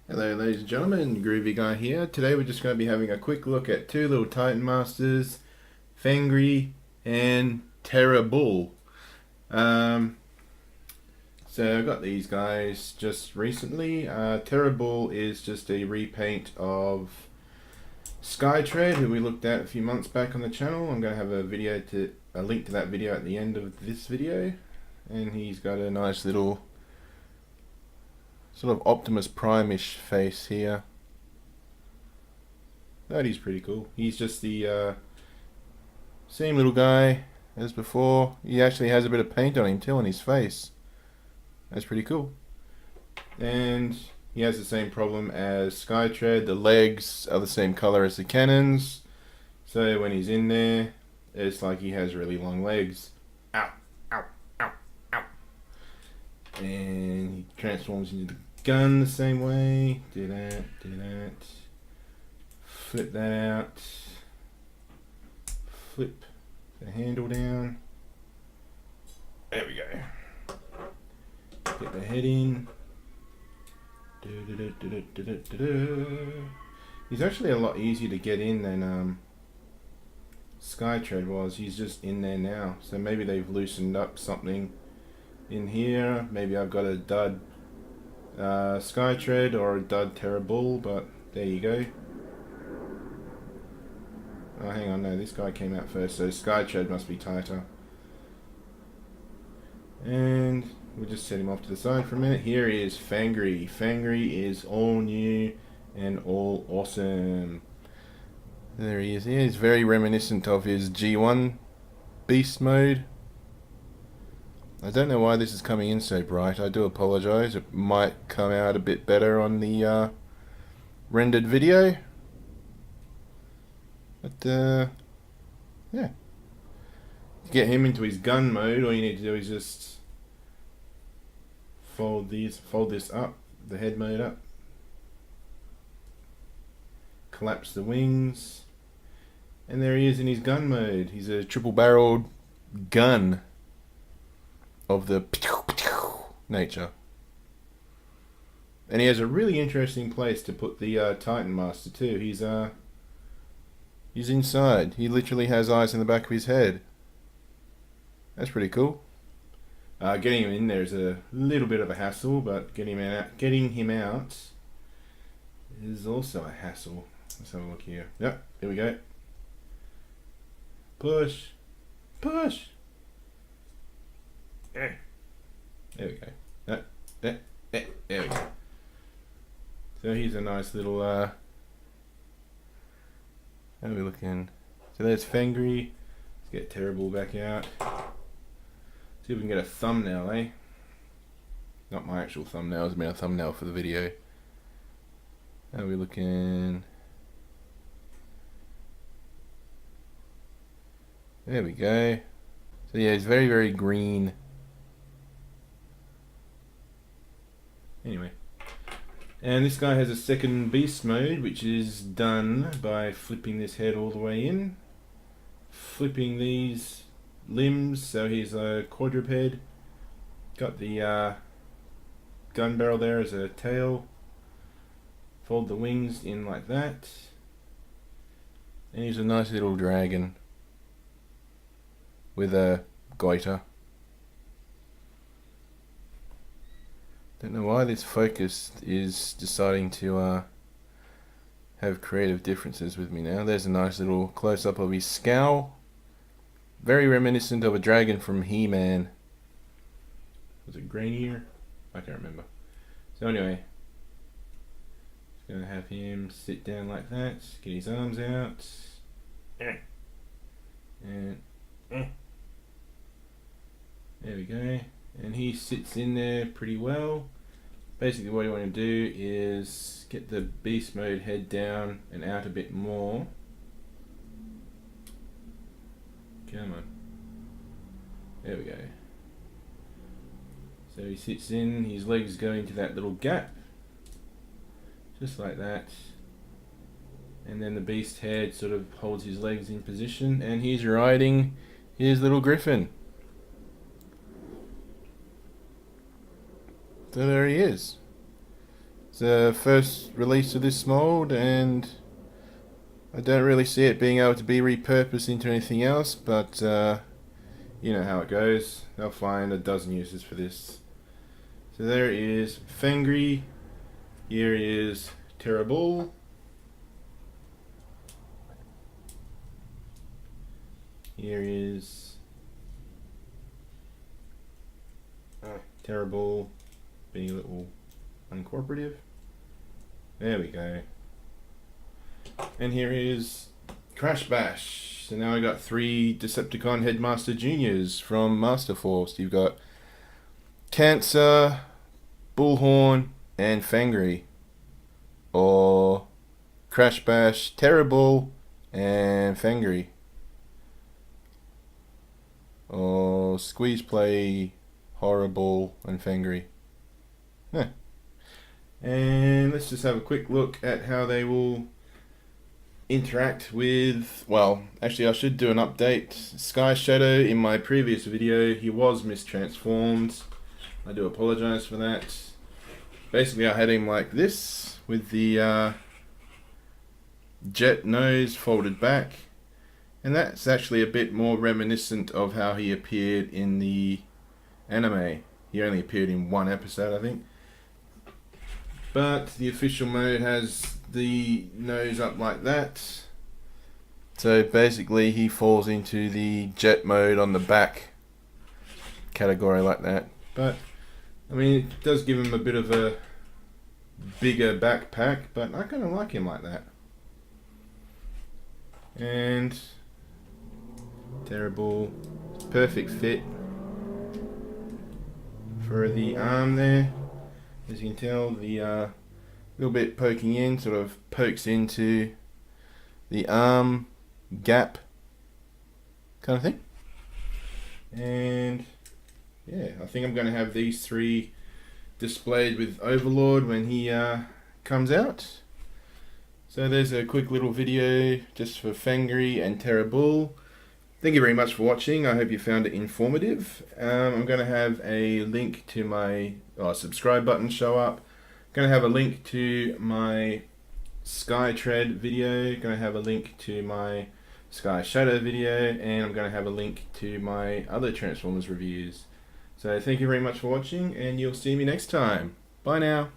Hello ladies and gentlemen, Groovy Guy here. Today we're just going to be having a quick look at two little Titan Masters, Fangry and Terri-Bull. Um, so I got these guys just recently. Terri-Bull is just a repaint of Skytread, who we looked at a few months back on the channel. I'm going to have a link to that video at the end of this video. And he's got a nice little sort of Optimus Prime-ish face here. That is pretty cool. He's just the same little guy as before. He actually has a bit of paint on him too, on his face. That's pretty cool. And he has the same problem as Skytread. The legs are the same color as the cannons. So when he's in there, it's like he has really long legs. Ow, ow, ow, ow. And he transforms into the gun the same way. Do that, do that. Flip that out. Flip the handle down. There we go. Get the head in. He's actually a lot easier to get in than Skytread was. He's just in there now. So maybe they've loosened up something in here. Maybe I've got a dud Skytread or a dud Terri-Bull, but there you go. Oh, hang on, no, this guy came out first, so Skytread must be tighter. And we'll just set him off to the side for a minute. Here is Fangry. Fangry is all new and all awesome. There he is. He is very reminiscent of his G1 beast mode. I don't know why this is coming in so bright. I do apologize. It might come out a bit better on the rendered video. But yeah. To get him into his gun mode, all you need to do is just fold this up, the head mode up. Collapse the wings. And there he is in his gun mode. He's a triple barreled gun of the nature. And he has a really interesting place to put the Titan Master too. He's inside. He literally has eyes in the back of his head. That's pretty cool. Getting him in there is a little bit of a hassle, but getting him out is also a hassle. Let's have a look here. Yep, here we go. Push. Push. There we go. There we go. So here's a nice little how are we looking? So there's Fangry. Let's get Terri-Bull back out. See if we can get a thumbnail, eh? Not my actual thumbnail, it's been a thumbnail for the video. How are we looking? There we go. So yeah, it's very, very green. Anyway. And this guy has a second beast mode, which is done by flipping this head all the way in. Flipping these limbs, so he's a quadruped. Got the gun barrel there as a tail. Fold the wings in like that. And he's a nice little dragon with a goiter. Don't know why this focus is deciding to have creative differences with me now. There's a nice little close-up of his scowl. Very reminiscent of a dragon from He-Man. Was it Grainier? I can't remember. So anyway, just gonna have him sit down like that, get his arms out, and there we go. And he sits in there pretty well. Basically what you want to do is get the beast mode head down and out a bit more. Come on. There we go. So he sits in, his legs go into that little gap. Just like that. And then the beast head sort of holds his legs in position, and he's riding his little griffin. So there he is. It's the first release of this mold, and I don't really see it being able to be repurposed into anything else, but you know how it goes. They'll find a dozen uses for this. So there is Fangry. Here is Terri-Bull. Here is Terri-Bull being a little uncooperative. There we go. And here is Crash Bash. So now I got 3 Decepticon Headmaster Juniors from Master Force. You've got Cancer, Bullhorn, and Fangry. Or Crash Bash, Terri-Bull, and Fangry. Or Squeeze Play, Horrible, and Fangry. Yeah. And let's just have a quick look at how they will interact with, well, actually I should do an update. Sky Shadow, in my previous video, he was mistransformed. I do apologize for that. Basically I had him like this, with the jet nose folded back, and that's actually a bit more reminiscent of how he appeared in the anime. He only appeared in 1 episode, I think. But the official mode has the nose up like that. So basically he falls into the jet mode on the back category like that. But I mean, it does give him a bit of a bigger backpack, but I kind of like him like that. And Terri-Bull, perfect fit for the arm there. As you can tell, the little bit poking in sort of pokes into the arm gap kind of thing. And yeah, I think I'm going to have these 3 displayed with Overlord when he comes out. So there's a quick little video just for Fangry and Terri-Bull. Thank you very much for watching. I hope you found it informative. I'm going to have a link to my subscribe button show up. Going to have a link to my Sky Tread video. Going to have a link to my Sky Shadow video, and I'm going to have a link to my other Transformers reviews. So thank you very much for watching, and you'll see me next time. Bye now.